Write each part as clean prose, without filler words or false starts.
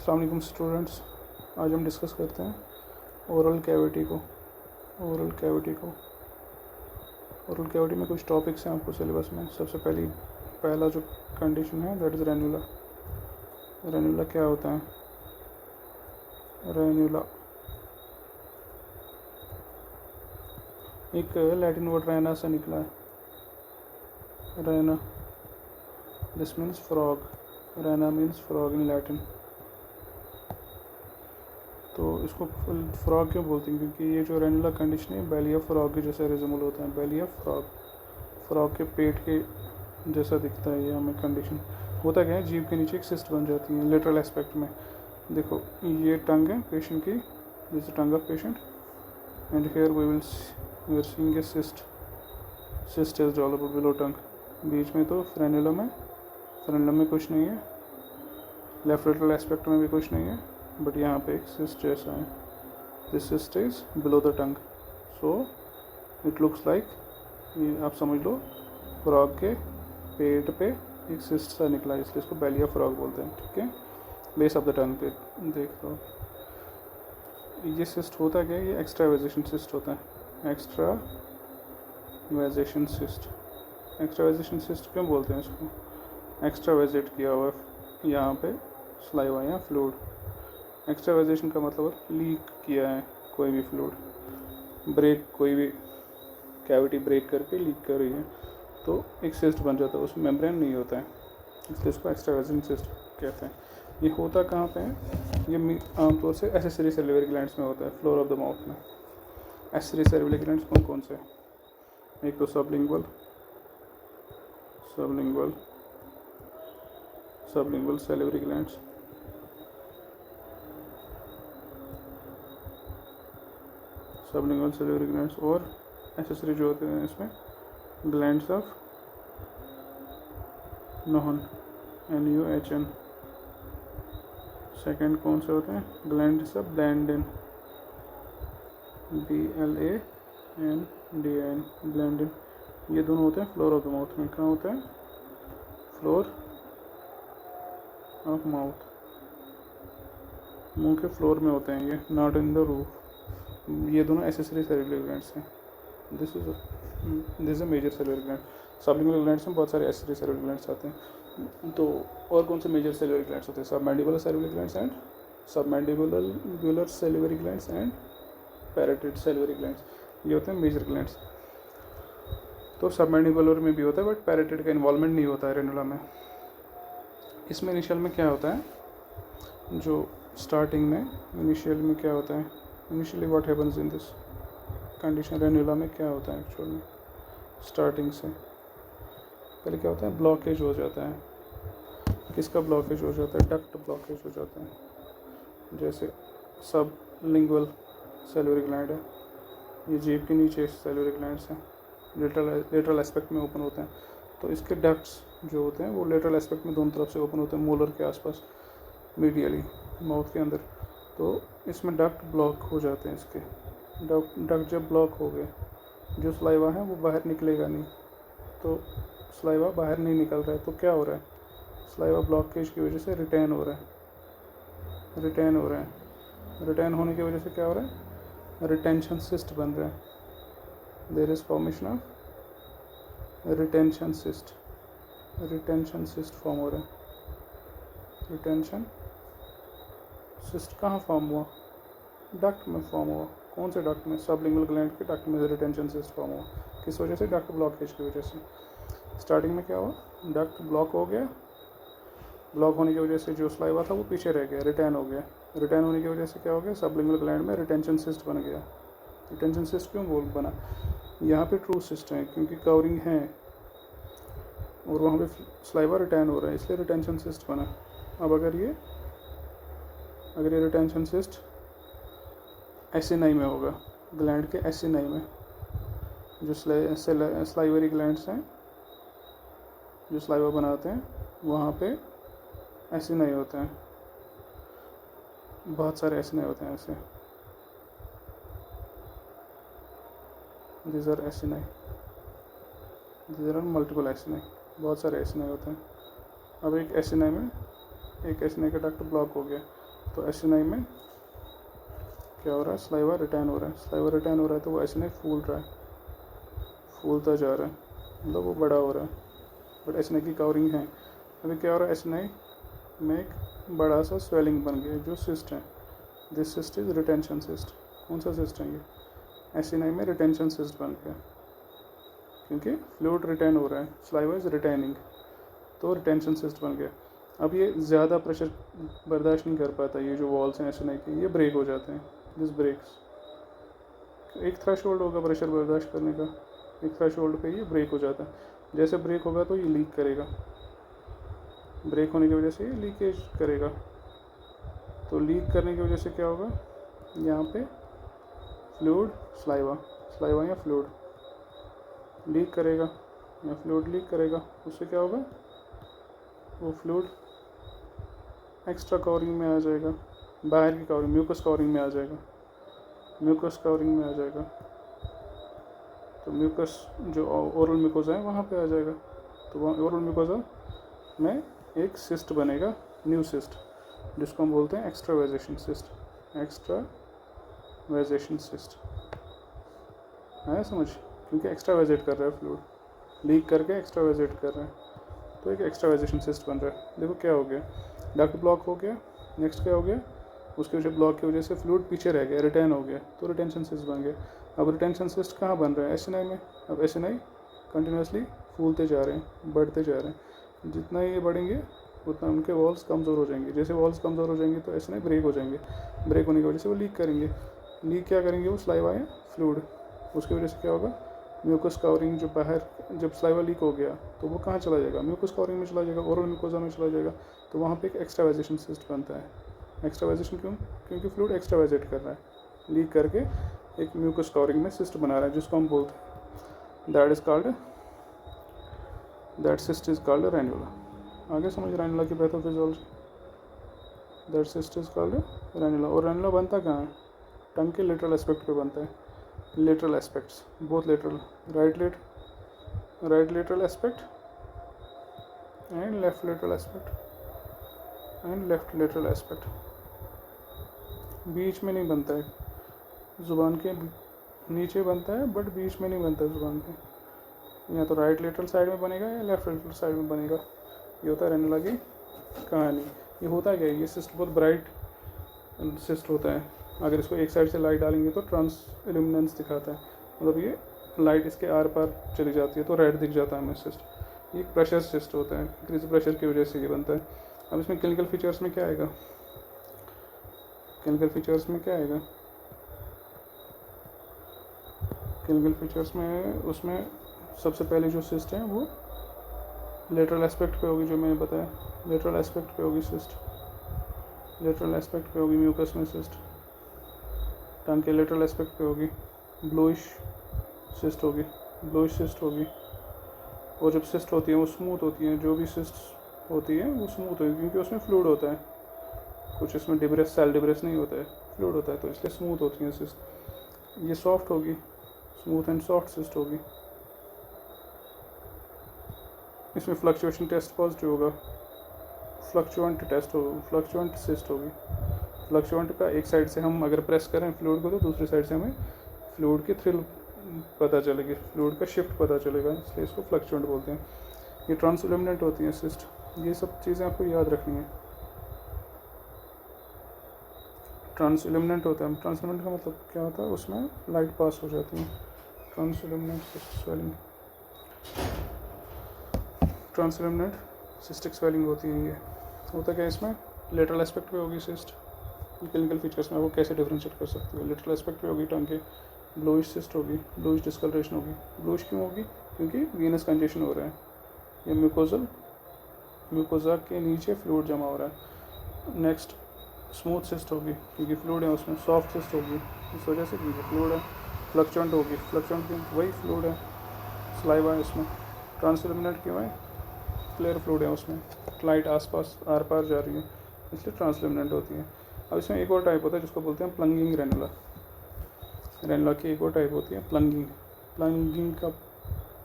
अस्सलाम वालेकुम स्टूडेंट्स। आज हम डिस्कस करते हैं ओरल कैविटी को। ओरल कैविटी में कुछ टॉपिक्स हैं आपको सिलेबस में। सबसे पहला जो कंडीशन है दैट इज़ रेन्यूला। रेन्यूला क्या होता है? रेन्यूला एक लैटिन वर्ड रैना से निकला है। Raina, this means frog. Raina means frog in Latin. तो इसको फ्रॉग क्यों बोलते हैं? क्योंकि ये जो रेनुला कंडीशन है बेली ऑफ फ्रॉग के जैसा रिजम्बल होता है। बेली ऑफ फ्रॉग के पेट के जैसा दिखता है ये हमें कंडीशन। होता क्या है, जीभ के नीचे एक सिस्ट बन जाती है लिटरल एस्पेक्ट में। देखो ये टंग है पेशेंट की, this tongue of patient and here we are seeing a cyst is developed below tongue. बीच में तो फ्रेनुलम में कुछ नहीं है, लेफ्ट लिटरल एस्पेक्ट में भी कुछ नहीं है, बट यहाँ पे एक सिस्ट जैसा है। This cyst is below the tongue, so it looks like, ये आप समझ लो फ्रॉग के पेट पे एक सिस्ट सा निकला है, इसलिए इसको बेली ऑफ फ्रॉग बोलते हैं। ठीक है, बेस ऑफ द टंग पे देख लो। ये सिस्ट होता क्या है? ये एक्स्ट्रावेजेशन सिस्ट होता है। एक्स्ट्रावेजेशन सिस्ट क्यों बोलते हैं इसको? एक्स्ट्रावेजेट किया हुआ है यहाँ पे स्लाइवा या फ्लूइड। एक्स्ट्रावेजेशन का मतलब लीक किया है कोई भी फ्लूइड, कोई भी कैविटी ब्रेक करके लीक कर रही है तो एक सिस्ट बन जाता है, उसमें मेम्ब्रेन नहीं होता है, इसलिए इसको एक्स्ट्रावेजेशन सिस्ट कहते हैं। ये होता कहाँ पे है? ये आमतौर से एसेसरी सेल्युलर ग्लैंड्स में होता है, फ्लोर ऑफ द माउथ में। एसेसरी सेल्युलर ग्लैंड्स कौन से? एक तो sublingual cellular glands, sublingual cellular glands, और एसेसरी जो होते हैं इसमें ग्लैंड्स ऑफ नोहन, NUHN। सेकेंड कौन से होते हैं? Glands of Blunden, BLANDN, Blunden. ये दोनों होते हैं फ्लोर ऑफ द माउथ में। कहाँ होते हैं? फ्लोर ऑफ माउथ, मुंह के फ्लोर में होते हैं ये, नॉट इन द रूफ। ये दोनों एसेसरी सेल्युलर ग्लैंड्स हैं। This is a major cellular gland. Sublingual glands में बहुत सारे एसेसरी सेल्युलर ग्लैंड्स आते हैं। तो और कौन से मेजर सेल्युलर ग्लैंड्स होते हैं? Submandibular cellular glands and parotid cellular glands, ये होते हैं मेजर ग्लैंड्स। तो सबमैंडिबुलर में भी होता है बट पैराटिड का इन्वॉल्वमेंट नहीं होता है रेनुला में। इसमें इनिशियल में क्या होता है? जो स्टार्टिंग में इनिशियल में क्या होता है? Initially what happens in this condition? Ranula में क्या होता है एक्चुअल में? स्टार्टिंग से पहले क्या होता है? ब्लॉकेज हो जाता है। किसका ब्लॉकेज हो जाता है? डक्ट ब्लॉकेज हो जाता है। जैसे सब लिंगुअल सेल्युलर ग्लैंड है, ये जीभ के नीचे सेल्युलर ग्लैंड्स हैं, लेटरल एस्पेक्ट में ओपन होते हैं। तो इसके डक्ट्स जो होते हैं वो लेटरल एस्पेक्ट में दोनों तरफ से ओपन होते हैं, मोलर के आसपास मीडियली माउथ के अंदर। तो इसमें डक्ट ब्लॉक हो जाते हैं। इसके डक्ट जब ब्लॉक हो गए, जो स्लाइवा है वो बाहर निकलेगा नहीं, तो स्लाइवा बाहर नहीं निकल रहा है। तो क्या हो रहा है? स्लाइवा ब्लॉकेज की वजह से रिटेन हो रहा है। रिटेन होने की वजह से क्या हो रहा है? रिटेंशन सिस्ट बन रहा है। There is formation of retention cyst form हो रहा है। रिटेंशन सिस्ट कहाँ फॉर्म हुआ? डक्ट में फॉर्म हुआ। कौन से डक्ट में? सबलिंगुअल ग्लैंड के डक्ट में रिटेंशन सिस्ट फॉर्म हुआ। किस वजह से? डक्ट ब्लॉकेज की वजह से। स्टार्टिंग में क्या हुआ? डक्ट ब्लॉक हो गया। ब्लॉक होने की वजह से जो स्लाइवा था वो पीछे रह गया, रिटेन हो गया। रिटेन होने की वजह से क्या हो गया? सबलिंगुअल ग्लैंड में रिटेंशन सिस्ट बन गया। रिटेंशन सिस्ट क्यों बना? यहाँ पे ट्रू सिस्ट है क्योंकि कवरिंग है और वहाँ पे स्लाइवा रिटेन हो रहा है, इसलिए रिटेंशन सिस्ट बना। अब अगर ये रिटेंशन सिस्ट एसिनाई में होगा, ग्लैंड के एसिनाई में, जो स्लाइवरी ग्लैंड्स हैं जो स्लाइवा बनाते हैं, वहाँ पे एसिनाई होते हैं, बहुत सारे एसिनाई होते हैं ऐसे। these are मल्टीपल एसिनाई, बहुत सारे एसिनाई होते हैं। अब एक एसिनाई का डक्ट ब्लॉक हो गया, तो एसिनाई में क्या हो रहा है, सलाइवा रिटेन हो रहा है, सलाइवा रिटेन हो रहा है तो वो एसिनाई फूल रहा है, फूलता जा रहा है, मतलब वो बड़ा हो रहा है, बट एसिनाई की कवरिंग है। अभी क्या हो रहा है, एसिनाई में एक बड़ा सा स्वेलिंग बन गया जो सिस्ट है। This cyst is retention cyst. कौन सा सिस्ट है ये, एसिनाई में रिटेंशन सिस्ट बन गया, क्योंकि फ्लूइड रिटेन हो रहा है, सलाइवा इज रिटेनिंग, तो रिटेंशन सिस्ट बन गया। अब ये ज़्यादा प्रेशर बर्दाश्त नहीं कर पाता, ये जो वॉल्स हैं एसिनाई के, ये ब्रेक हो जाते हैं, दिस ब्रेक्स। एक थ्रेशोल्ड होगा प्रेशर बर्दाश्त करने का, एक थ्रेशोल्ड पे ये ब्रेक हो जाता है। जैसे ब्रेक होगा तो ये लीक करेगा, ब्रेक होने की वजह से ये लीकेज करेगा। तो लीक करने की वजह से क्या होगा, यहाँ पे फ्लूइड सलाइवा, सलाइवा या फ्लूइड लीक करेगा, या फ्लूइड लीक करेगा, उससे क्या होगा, वो फ्लूइड एक्स्ट्रा कवरिंग में आ जाएगा, बाहर की कवरिंग म्यूकस कवरिंग में आ जाएगा, म्यूकस कवरिंग में आ जाएगा। तो म्यूकस जो ओरल म्यूकोजा है वहाँ पे आ जाएगा, तो वहाँ ओरल म्यूकोजा में एक सिस्ट बनेगा, न्यू सिस्ट, जिसको हम बोलते हैं एक्स्ट्रावेजेशन सिस्ट, एक्स्ट्रावेजेशन सिस्ट। आया समझ, क्योंकि एक्स्ट्रावेजेट कर रहा है फ्लूइड, लीक करके एक्स्ट्रावेजेट कर रहा है, तो एक एक्स्ट्रावेजेशन सिस्ट बन रहा है। देखो क्या हो गया, डक्ट ब्लॉक हो गया, नेक्स्ट क्या हो गया, उसकी वजह ब्लॉक की वजह से फ्लूइड पीछे रह गया, रिटेन हो गया, तो रिटेंशन सिस्ट बन गया। अब रिटेंशन सिस्ट कहाँ बन रहा है, एसिनाई में। अब एसिनाई कंटिन्यूसली फूलते जा रहे हैं, बढ़ते जा रहे हैं, जितना ये बढ़ेंगे उतना उनके वॉल्स कमज़ोर हो जाएंगे। जैसे वॉल्स कमज़ोर हो जाएंगे तो एसिनाई ब्रेक हो जाएंगे, ब्रेक होने की वजह से वो लीक करेंगे। लीक क्या करेंगे, वो सलाइवा या फ्लूइड, उसकी वजह से क्या होगा, म्यूकस कवरिंग जो बाहर, जब सलाइवा लीक हो गया तो वो कहाँ चला जाएगा, म्यूकस कवरिंग में चला जाएगा, ओरल म्यूकोजा में चला जाएगा, तो वहाँ पे एक एक्स्ट्रावेजेशन सिस्ट बनता है। एक्स्ट्रावेजेशन क्यों, क्योंकि फ्लूइड एक्स्ट्रावेजेट कर रहा है, लीक करके एक म्यूकस कवरिंग में सिस्ट बना रहा है, जिसको हम बोलते हैं that cyst is called ranula. आगे समझ, रैन्युला की pathophysiology, that cyst is called ranula. और रैन्युला बनता कहाँ है, टंग के लेटरल एस्पेक्ट पे बनता है, lateral aspects, both lateral, right lateral aspect and left lateral aspect, बीच में नहीं बनता है, ज़ुबान के नीचे बनता है बट बीच में नहीं बनता है ज़ुबान के, या तो राइट लेटरल साइड में बनेगा या लेफ्ट लेटरल साइड में बनेगा। ये होता है रैन्युला की कहानी। ये होता क्या है, ये सिस्ट बहुत ब्राइट सिस्ट होता है, अगर इसको एक साइड से लाइट डालेंगे तो ट्रांस इल्यूमिनेंस दिखाता है, मतलब ये लाइट इसके आर पार चली जाती है तो रेड दिख जाता है हमें सिस्ट। ये प्रेशर सिस्ट होता है, इंक्रीज प्रेशर की वजह से ये बनता है। अब इसमें क्लिनिकल फीचर्स में क्या आएगा, क्लिनिकल फीचर्स में क्या आएगा, क्लिनिकल फीचर्स में उसमें सबसे पहले जो सिस्ट है वो लेटरल एस्पेक्ट पे होगी, जो मैंने बताया, लेटरल एस्पेक्ट पे होगी सिस्ट, लेटरल एस्पेक्ट पे होगी म्यूकस में सिस्ट, टंग के लेटरल एस्पेक्ट पे होगी, ब्लूइश सिस्ट होगी, ब्लूइश सिस्ट होगी। और जब सिस्ट होती है वो स्मूथ होती है, जो भी सिस्ट होती है वो स्मूथ होती है, क्योंकि उसमें फ्लूइड होता है, कुछ इसमें डिब्रेस, सेल डिब्रेस नहीं होता है, फ्लूइड होता है, तो इसलिए स्मूथ होती हैं सिस्ट। ये सॉफ्ट होगी, स्मूथ एंड सॉफ्ट सिस्ट होगी। इसमें फ्लक्चुएशन टेस्ट पॉजिटिव होगा, फ्लक्चुएंट टेस्ट होगा, फ्लक्चुएंट सिस्ट होगी। फ्लक्चुएंट का एक साइड से हम अगर प्रेस करें फ्लूइड को तो दूसरी साइड से हमें फ्लूइड की थ्रिल पता चलेगी, फ्लूइड का शिफ्ट पता चलेगा, इसलिए इसको फ्लक्चुएंट बोलते हैं। ये ट्रांसइल्यूमिनेंट होती है सिस्ट, ये सब चीज़ें आपको याद रखनी है। ट्रांसइल्यूमिनेंट होता है, ट्रांसइल्यूमिनेंट का मतलब क्या होता है, उसमें लाइट पास हो जाती है, ट्रांसइल्यूमिनेंट सिस्ट स्वेलिंग, ट्रांसइल्यूमिनेंट सिस्टिक स्वेलिंग होती है। ये होता क्या है, इसमें लेटरल एस्पेक्ट पे होगी सिस्ट। क्लिनिकल फीचर्स में आपको कैसे डिफरेंशिएट कर सकते हो, लेटरल एस्पेक्ट पे होगी टंग के, ब्लूइश सिस्ट होगी, ब्लूइश डिस्कलरेशन होगी। ब्लूइश क्यों होगी, क्योंकि वीनस कंजेशन हो रहा है, ये म्यूकोजा के नीचे फ्लूइड जमा हो रहा है। नेक्स्ट स्मूथ सिस्ट होगी, क्योंकि फ्लूइड है उसमें। सॉफ्ट सिस्ट होगी इस वजह से क्योंकि फ्लूइड है। फ्लक्चुएंट होगी, फ्लक्चुएंट क्यों, वही फ्लूइड है, सलाइवा है इसमें। ट्रांसइल्यूमिनेंट क्यों है, क्लियर फ्लूइड है उसमें, लाइट आसपास आर पार जा रही है, इसलिए ट्रांसइल्यूमिनेंट होती है। अब इसमें एक और टाइप होता है जिसको बोलते हैं प्लंगिंग रैन्युला। रैन्युला की एक और टाइप होती है प्लंगिंग। प्लंगिंग का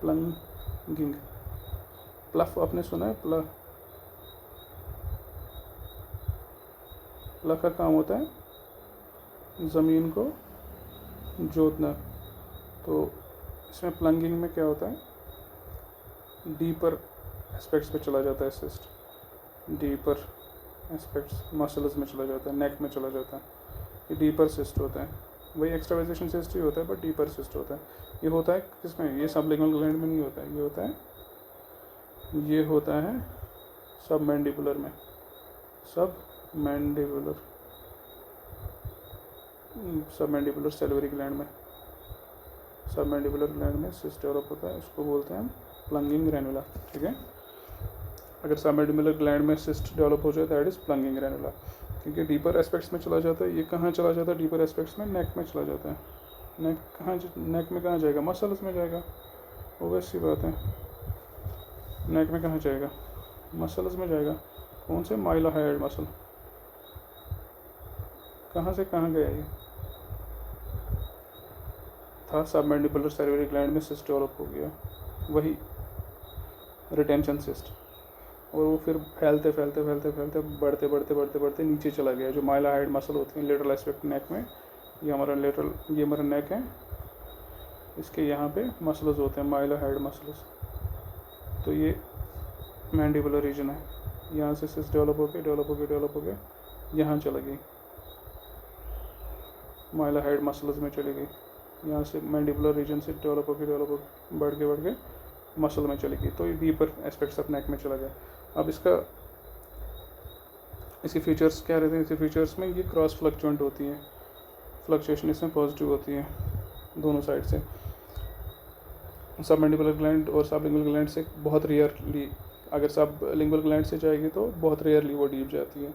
प्लंगिंग, प्लफ आपने सुना है, प्लग का काम होता है ज़मीन को जोतना। तो इसमें प्लंगिंग में क्या होता है, डीपर एस्पेक्ट्स पे चला जाता है सिस्ट, डीपर एस्पेक्ट्स मसल्स में चला जाता है, नेक में चला जाता है, ये डीपर सिस्ट होता है। वही एक्स्ट्रावाइजेशन सिस्ट ही होता है बट डीपर सिस्ट होता है। ये होता है किसमें, ये सबलिंगुअल ग्लैंड में नहीं होता है, ये होता है सबमैंडिबुलर में, सबमैंडिबुलर सैलिवरी ग्लैंड में, सबमैंडिबुलर ग्लैंड में सिस्ट डेवलप होता है, इसको बोलते हैं प्लंगिंग ग्रैनुला। ठीक है, अगर सबमैंडिबुलर ग्लैंड में सिस्ट डेवलप हो जाए दैट इज प्लंगिंग ग्रैनुला, क्योंकि डीपर एस्पेक्ट्स में चला जाता है। ये कहाँ चला जाता है डीपर एस्पेक्ट्स में, नेक में चला जाता है। नेक में कहाँ जाएगा, मसल्स में जाएगा, ऑब्वियस सी बात है। नेक में कहाँ जाएगा, मसल्स में जाएगा। कौन से, माइलोहायोइड मसल, कहाँ से कहाँ गया ये था, सबमैंडिबुलर सैलिवरी ग्लैंड में सिस्ट डेवलप हो गया, वही रिटेंशन सिस्ट, और वो फिर फैलते बढ़ते नीचे चला गया। जो माइलोहायोइड मसल होती है लेटरल एस्पेक्ट नेक में, ये हमारा नेक है, इसके यहाँ पे मसल्स होते हैं माइलोहायोइड मसल्स। तो ये मैंडिबुलर रीजन है, यहाँ से सिस्ट डेवलप होके यहाँ चला गई, माइलोहायोइड मसल्स में चली गई। यहाँ से मैंडिबुलर रीजन से डेवलप होके बढ़ के मसल में चली गई। तो ये डीपर एस्पेक्ट्स ऑफ नेक में चला गया। अब इसके फीचर्स क्या रहते हैं, इसके फीचर्स में ये क्रॉस फ्लक्चुएंट होती है, फ्लक्चुएशन इसमें पॉजिटिव होती है दोनों साइड से। सबमैंडिबुलर ग्लैंड और सबलिंगुअल ग्लैंड से बहुत रेयरली, अगर सबलिंगुअल ग्लैंड से जाएगी तो बहुत रेयरली वो डीप जाती है।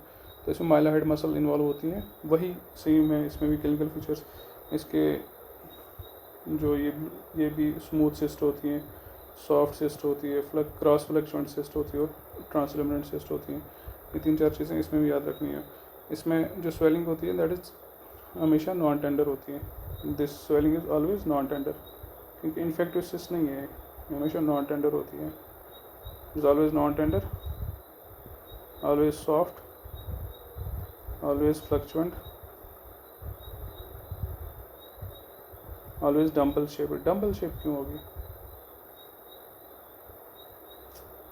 तो इसमें माइलोहायोइड मसल इन्वॉल्व होती हैं, वही सेम है इसमें भी क्लिनिकल फीचर्स। इसके जो ये भी स्मूथ सिस्ट होती हैं, सॉफ्ट सिस्ट होती है, क्रॉस फ्लक्चुएंट सिस्ट होती है और ट्रांसल्यूमिनेंट सिस्ट होती हैं। ये 3-4 चीज़ें इसमें भी याद रखनी है। इसमें जो स्वेलिंग होती है दैट इज़ हमेशा नॉन टेंडर होती है। This swelling is always non tender, क्योंकि इन्फेक्टिव सिस्ट नहीं है, हमेशा नॉन टेंडर होती है। Is always non tender, always soft, always fluctuant, always dumbbell shape. Dumbbell shape क्यों होगी,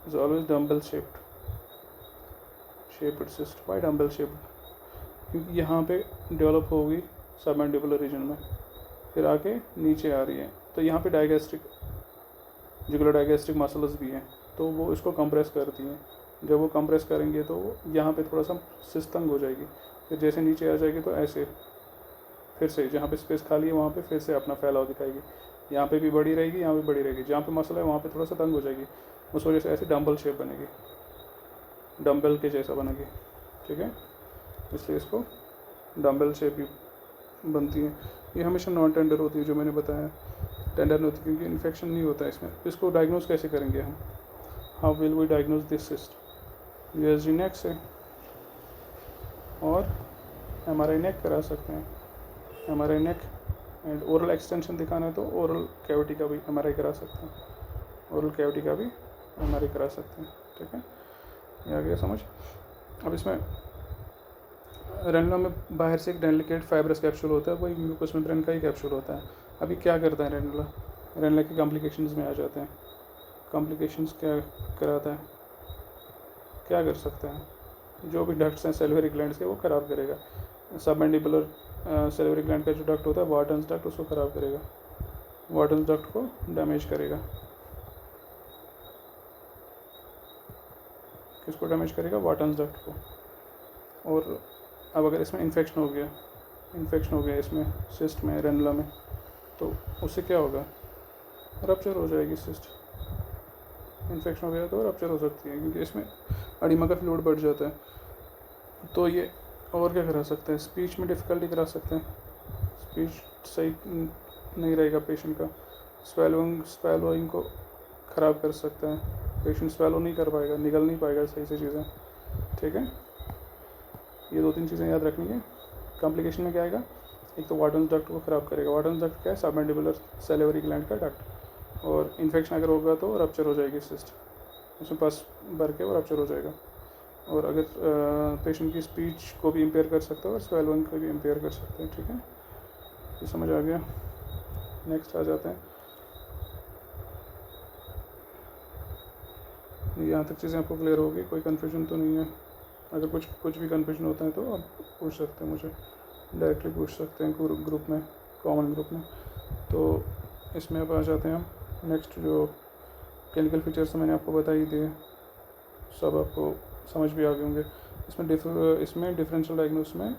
is always dumbbell shaped cyst। Why dumbbell shaped, क्योंकि यहाँ पे डेवलप होगी सबमैंडिबुलर रीजन में, फिर आके नीचे आ रही है। तो यहाँ पे जुगुलर डाइगैस्ट्रिक मसल्स भी हैं, तो वो इसको कंप्रेस करती हैं। जब वो कंप्रेस करेंगे तो यहाँ पे थोड़ा सा सिस्ट तंग हो जाएगी, फिर जैसे नीचे आ जाएगी तो ऐसे फिर से जहाँ पे स्पेस खाली है वहाँ पे फिर से अपना फैलाव दिखाएगी। यहाँ पे भी बड़ी रहेगी, यहाँ पे बड़ी रहेगी, जहाँ पे मसल है वहाँ पे थोड़ा सा तंग हो जाएगी, उस वजह से ऐसे डम्बल शेप बनेगी, डम्बल के जैसा बनेगी। ठीक है, इसलिए इसको डम्बल शेप भी बनती है। ये हमेशा नॉन टेंडर होती है, जो मैंने बताया टेंडर नहीं होती क्योंकि इन्फेक्शन नहीं होता है इसमें। इसको डायग्नोज कैसे करेंगे हम, how will we diagnose this cyst, USG neck से और एमआरआई नेक करा सकते हैं। MRI neck and oral extension दिखाना है तो ओरल कैविटी का भी एमआरआई करा सकते हैं, ओरल कैविटी का भी एमआरआई करा सकते हैं। ठीक है, ये आ गया समझ। अब इसमें रेनुला में बाहर से एक डेलिकेट फाइब्रस कैप्सूल होता है, वही म्यूकस मेम्ब्रेन का ही कैप्सूल होता है। अभी क्या करता है रेनुला की कॉम्प्लिकेशंस में आ जाते हैं। कॉम्प्लिकेशंस क्या कराता है, क्या कर सकता है, जो भी डक्ट्स हैं सैलिवरी ग्लैंड्स के वो ख़राब करेगा। सबमैंडिबुलर सैलिवरी ग्लैंड का जो डक्ट होता है वार्टन्स डक्ट, उसको ख़राब करेगा, वार्टन्स डक्ट को डैमेज करेगा। किसको डैमेज करेगा, वार्टन्स डक्ट को। और अब अगर इसमें इन्फेक्शन हो गया इसमें सिस्ट में, रेनुला में, तो उससे क्या होगा, रप्चर हो जाएगी सिस्ट। इन्फेक्शन हो गया तो रप्चर हो सकती है, क्योंकि इसमें एडिमा का फ्लूइड बढ़ जाता है। तो ये और क्या करा सकते हैं, स्पीच में डिफ़िकल्टी करा सकते हैं, स्पीच सही नहीं रहेगा पेशेंट का, स्वेलोइंग को ख़राब कर सकता है, पेशेंट स्वेलो नहीं कर पाएगा, निगल नहीं पाएगा सही से चीज़ें। ठीक है, ये 2-3 चीज़ें याद रखनी है। कॉम्प्लिकेशन में क्या आएगा, एक तो वार्टन्स डक्ट को ख़राब करेगा। वार्टन्स डक्ट क्या है, सबमैंडिबुलर सैलिवरी ग्लैंड का डक्ट। और इन्फेक्शन अगर होगा तो रप्चर हो जाएगी सिस्ट, उसमें पस भर के वो रप्चर हो जाएगा। और अगर पेशेंट की स्पीच को भी इम्पेयर कर सकता है और स्वेलिंग को भी इम्पेयर कर सकते हैं। ठीक है, ये समझ आ गया। नेक्स्ट आ जाते हैं, यहाँ तक चीज़ें आपको क्लियर होगी, कोई कन्फ्यूजन तो नहीं है। अगर कुछ भी कन्फ्यूजन होता है तो आप पूछ सकते हैं मुझे, डायरेक्टली पूछ सकते हैं ग्रुप में, कॉमन ग्रुप में। तो इसमें अब आ जाते हैं हम नेक्स्ट, जो क्लिनिकल फीचर्स मैंने आपको बता ही दिए, सब आपको समझ भी आ गए होंगे। इसमें डिफरेंशियल डायग्नोस में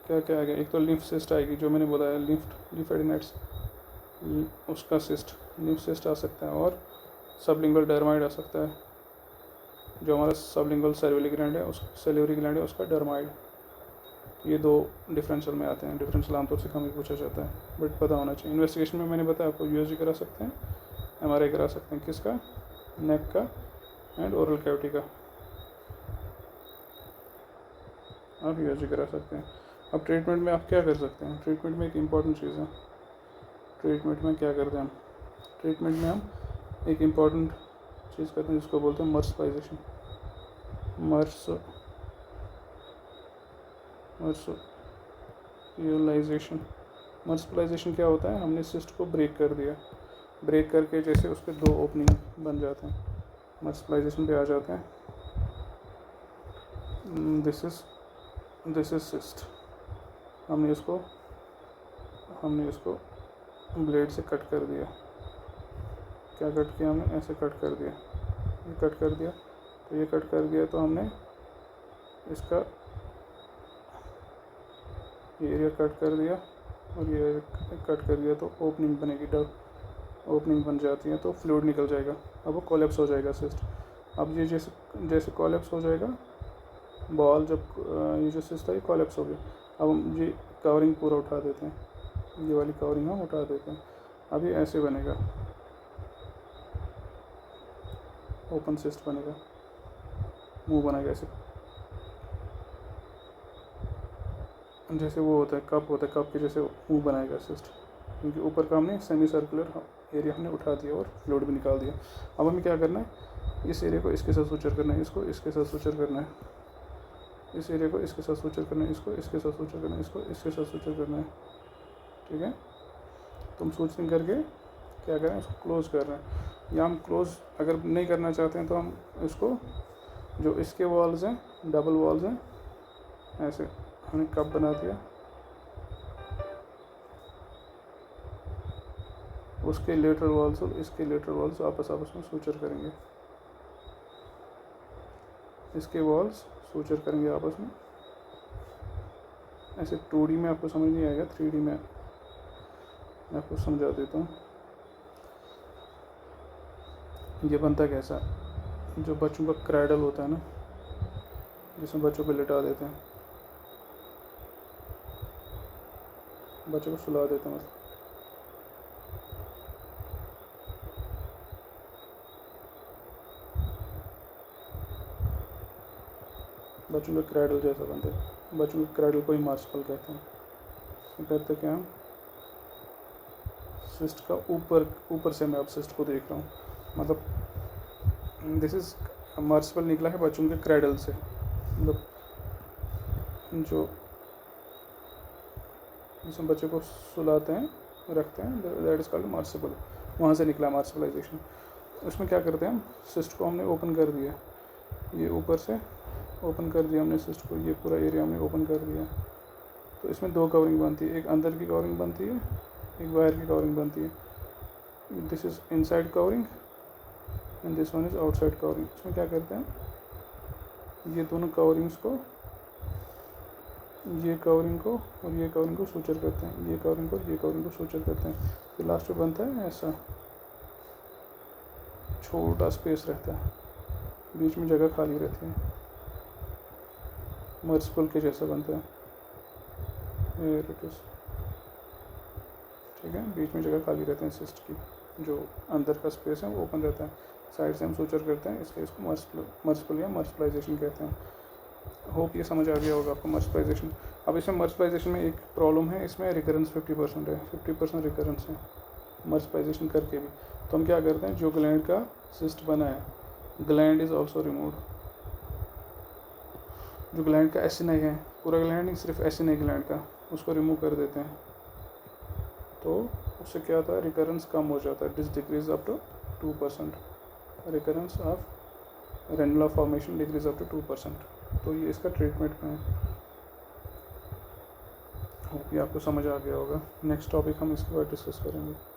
क्या क्या आएगा, एक तो लिम्फ सिस्ट आएगी, जो मैंने बोला है लिम्फेडिनेट्स, उसका सिस्ट, लिम्फ सिस्ट आ सकता है, और सबलिंगुअल डर्माइड आ सकता है, जो हमारा सबलिंगुअल सेल्युलरी ग्लैंड है उसका डर्माइड। ये दो डिफरेंशियल में आते हैं। डिफरेंशियल आमतौर से कम ही पूछा जाता है, बट पता होना चाहिए। इन्वेस्टिगेशन में मैंने बताया आपको यूएसजी करा सकते हैं, एमआरआई करा सकते हैं, किसका, नेक का एंड ओरल कैविटी का, आप यूएसजी करा सकते हैं। अब ट्रीटमेंट में आप क्या कर सकते हैं, ट्रीटमेंट में एक इम्पॉर्टेंट चीज़ है, ट्रीटमेंट में क्या करते हैं हम, ट्रीटमेंट में हम एक इम्पॉर्टेंट चीज़ करते हैं जिसको बोलते हैं मर्सलाइजेशन। मर्सलाइजेशन क्या होता है, हमने सिस्ट को ब्रेक कर दिया, ब्रेक करके जैसे उस पर दो ओपनिंग बन जाते हैं, मर्सलाइजेशन पे आ जाते हैं। दिस इज सिस्ट, हमने इसको ब्लेड से कट कर दिया। क्या कट किया हमने, ऐसे कट कर दिया, ये कट कर दिया, तो ये कट कर दिया, तो हमने इसका ये एरिया कट कर दिया और ये कट कर दिया, तो ओपनिंग बनेगी, ओपनिंग बन जाती है, तो फ्लूइड निकल जाएगा। अब वो कोलैप्स हो जाएगा सिस्ट। अब ये जैसे कोलैप्स हो जाएगा बॉल, जब ये जो सिस्ट है ये कोलैप्स हो गया, अब हम ये कवरिंग पूरा उठा देते हैं, ये वाली कवरिंग हम उठा देते हैं। अब ये ऐसे बनेगा, ओपन सिस्ट बनेगा, मुंह बनेगा ऐसे, जैसे वो होता है कप होता है, कप के जैसे मुंह बनाएगा सिस्ट, क्योंकि ऊपर का हमने सेमी सर्कुलर एरिया हमने उठा दिया और फ्लूइड भी निकाल दिया। अब हमें क्या करना है, इस एरिया को इसके साथ सूचर करना है, इसको इसके साथ सूचर करना है, इस एरिया को इसके साथ सूचर करना है, इसको इसके साथ सूचर करना है, इसको इसके साथ सूचर करना है। ठीक है, तुम सूचरिंग करके क्या करें, इसको क्लोज कर रहे हैं, या हम क्लोज अगर नहीं करना चाहते हैं तो हम इसको, जो इसके वॉल्स हैं डबल वॉल्स हैं, ऐसे हमने कप बना दिया, उसके लेटरल वॉल्स और इसके लेटरल वॉल्स आपस में सूचर करेंगे, इसके वॉल्स सूचर करेंगे आपस में, ऐसे 2D में आपको समझ नहीं आएगा, 3D में मैं आपको समझा देता हूँ। ये बनता कैसा, जो बच्चों का क्रैडल होता है ना, जिसमें बच्चों को लिटा देते हैं, बच्चों को सुला देते हैं, मतलब बच्चों का क्रैडल जैसा बनता है, बच्चों के क्रैडल को ही मार्सपल कहते हैं। कहते क्या हम सिस्ट का ऊपर से मैं अब सिस्ट को देख रहा हूँ, मतलब दिस इज मार्सपल निकला है बच्चों के क्रैडल से, मतलब जो जिसमें बच्चे को सुलाते हैं रखते हैं, दैट इज कॉल्ड मार्सपल, वहाँ से निकला मार्सपलाइजेशन। उसमें क्या करते हैं हम, सिस्ट को हमने ओपन कर दिया, ये ऊपर से ओपन कर दिया हमने सिस्ट को, ये पूरा एरिया हमने ओपन कर दिया, तो इसमें दो कवरिंग बनती है, एक अंदर की कवरिंग बनती है, एक बाहर की कवरिंग बनती है। This is inside covering and this one is outside covering. इसमें क्या करते हैं, ये दोनों कवरिंग्स को, ये कवरिंग को और ये कवरिंग को सूचर करते हैं, ये कवरिंग को ये कवरिंग को सूचर करते हैं, तो लास्ट में बनता है ऐसा छोटा स्पेस रहता है, बीच में जगह खाली रहती है, मर्सपल के जैसा बनता है, ठीक है, बीच में जगह खाली रहते हैं सिस्ट की, जो अंदर का स्पेस है वो ओपन रहता है, साइड से हम सूचर करते हैं, इसलिए इसको मर्सपल या मर्सपलाइजेशन कहते हैं। होप ये समझ आ गया होगा आपको मर्सपलाइजेशन। अब इसमें मर्सपलाइजेशन में एक प्रॉब्लम है, इसमें रिकरेंस 50% है, 50% रिकरेंस है मर्सपलाइजेशन करके भी। तो हम क्या करते हैं, जो ग्लैंड का सिस्ट बना है, ग्लैंड इज ऑल्सो रिमूव्ड, जो ग्लैंड का एसिनाई है, पूरा ग्लैंड नहीं, सिर्फ एसिनाई ग्लैंड का, उसको रिमूव कर देते हैं, तो उससे क्या होता है, रिकरेंस कम हो जाता है, this decrease up to 2%, recurrence of ranula formation decrease up to 2%। तो ये इसका ट्रीटमेंट में है। होप ये आपको समझ आ गया होगा। नेक्स्ट टॉपिक हम इसके बाद डिस्कस करेंगे।